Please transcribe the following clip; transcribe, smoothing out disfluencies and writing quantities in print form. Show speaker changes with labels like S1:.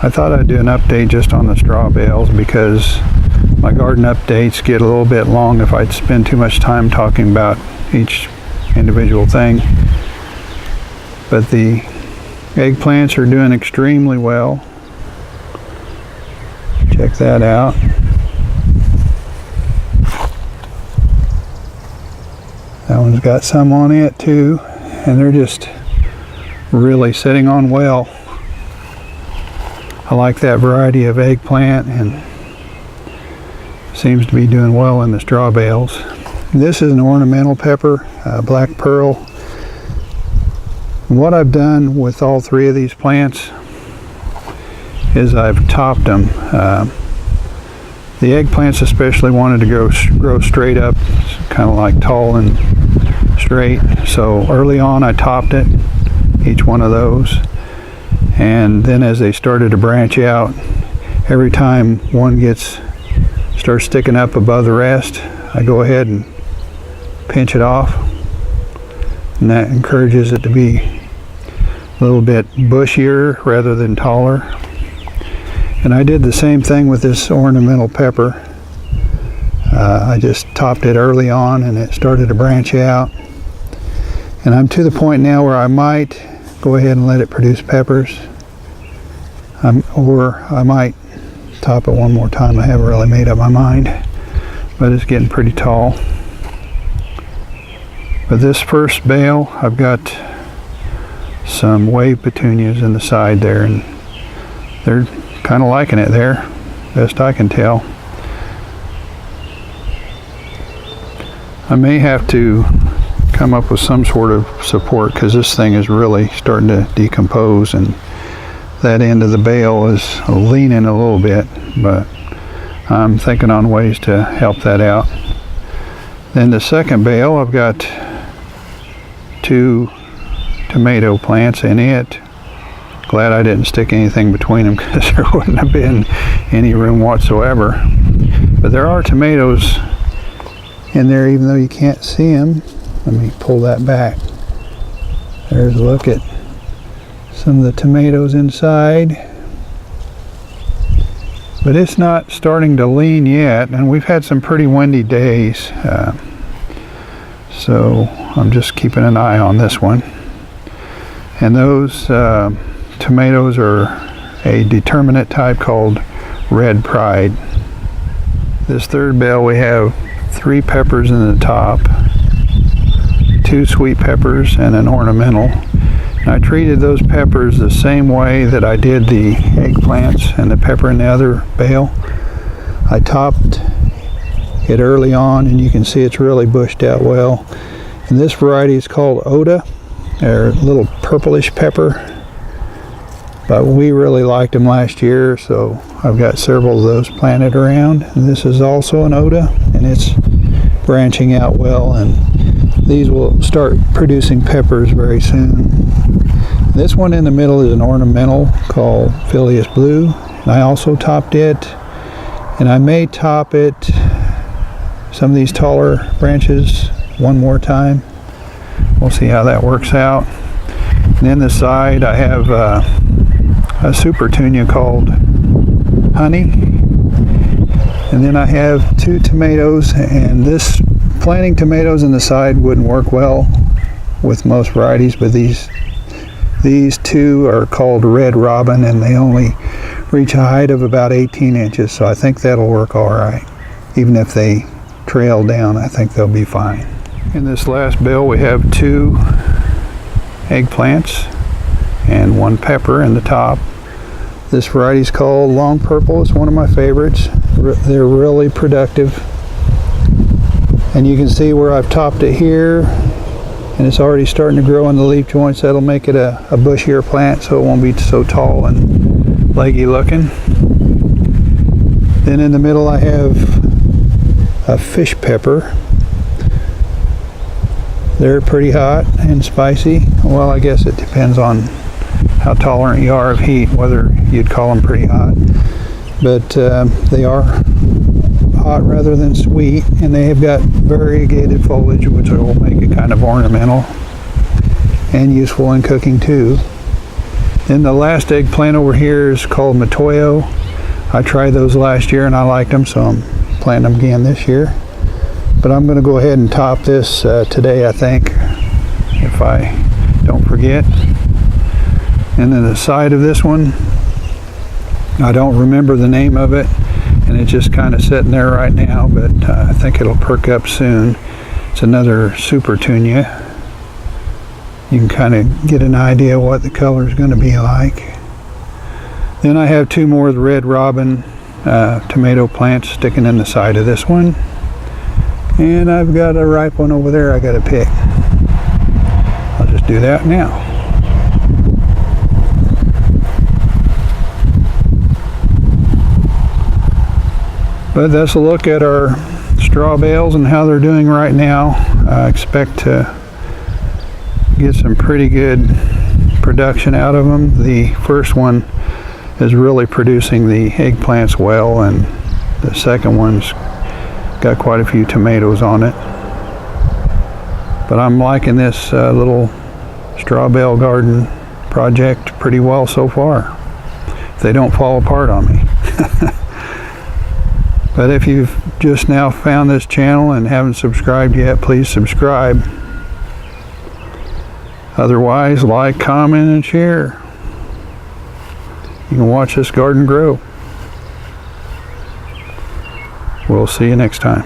S1: I thought I'd do an update just on the straw bales because my garden updates get a little bit long if I'd spend too much time talking about each individual thing. But the eggplants are doing extremely well. Check that out. That one's got some on it too, and they're just really sitting on well. I like that variety of eggplant and seems to be doing well in the straw bales. This is an ornamental pepper, black pearl. What I've done with all three of these plants is I've topped them. The eggplants especially wanted to grow straight up, kind of like tall and straight. So early on I topped it, each one of those. And then as they started to branch out, every time one starts sticking up above the rest, I go ahead and pinch it off. And that encourages it to be a little bit bushier rather than taller. And I did the same thing with this ornamental pepper. I just topped it early on and it started to branch out. And I'm to the point now where I might go ahead and let it produce peppers. Or I might top it one more time. I haven't really made up my mind, but it's getting pretty tall. But this first bale, I've got some wave petunias in the side there, and they're kind of liking it there, best I can tell. I may have to come up with some sort of support because this thing is really starting to decompose, and that end of the bale is leaning a little bit, but I'm thinking on ways to help that out. Then the second bale, I've got 2 tomato plants in it. Glad I didn't stick anything between them because there wouldn't have been any room whatsoever. But there are tomatoes in there even though you can't see them. Let me pull that back. There's a look at some of the tomatoes inside. But it's not starting to lean yet, and we've had some pretty windy days. So I'm just keeping an eye on this one. And those tomatoes are a determinate type called Red Pride. This third bale we have 3 peppers in the top, 2 sweet peppers, and an ornamental. And I treated those peppers the same way that I did the eggplants and the pepper in the other bale. I topped it early on, and you can see it's really bushed out well. And this variety is called Oda. They're a little purplish pepper, but we really liked them last year, so I've got several of those planted around. And this is also an Oda, and it's branching out well, and these will start producing peppers very soon. This one in the middle is an ornamental called Phileas Blue, and I also topped it, and I may top it, some of these taller branches, one more time. We'll see how that works out. And then the side I have a super tunia called Honey, and then I have 2 tomatoes, and this planting tomatoes in the side wouldn't work well with most varieties, but these 2 are called Red Robin, and they only reach a height of about 18 inches, so I think that'll work all right. Even if they trail down, I think they'll be fine. In this last bale we have 2 eggplants and 1 pepper in the top. This variety is called Long Purple. It's one of my favorites. They're really productive. And you can see where I've topped it here, and it's already starting to grow in the leaf joints. That'll make it a bushier plant so it won't be so tall and leggy looking. Then in the middle I have a fish pepper. They're pretty hot and spicy. Well, I guess it depends on how tolerant you are of heat, whether you'd call them pretty hot. But they are hot rather than sweet, and they have got variegated foliage, which will make it kind of ornamental and useful in cooking too. And the last eggplant over here is called Matoyo. I tried those last year and I liked them, so I'm planting them again this year. But I'm going to go ahead and top this today, I think, if I don't forget. And then the side of this one, I don't remember the name of it, and it's just kind of sitting there right now, but I think it'll perk up soon. It's another Super Tunia. You can kind of get an idea what the color is going to be like. Then I have two more of the Red Robin tomato plants sticking in the side of this one. And I've got a ripe one over there I got to pick. I'll just do that now. But that's a look at our straw bales and how they're doing right now. I expect to get some pretty good production out of them. The first one is really producing the eggplants well, and the second one's got quite a few tomatoes on it. But I'm liking this little straw bale garden project pretty well so far, if they don't fall apart on me. But if you've just now found this channel and haven't subscribed yet, please subscribe. Otherwise, like, comment, and share. You can watch this garden grow. We'll see you next time.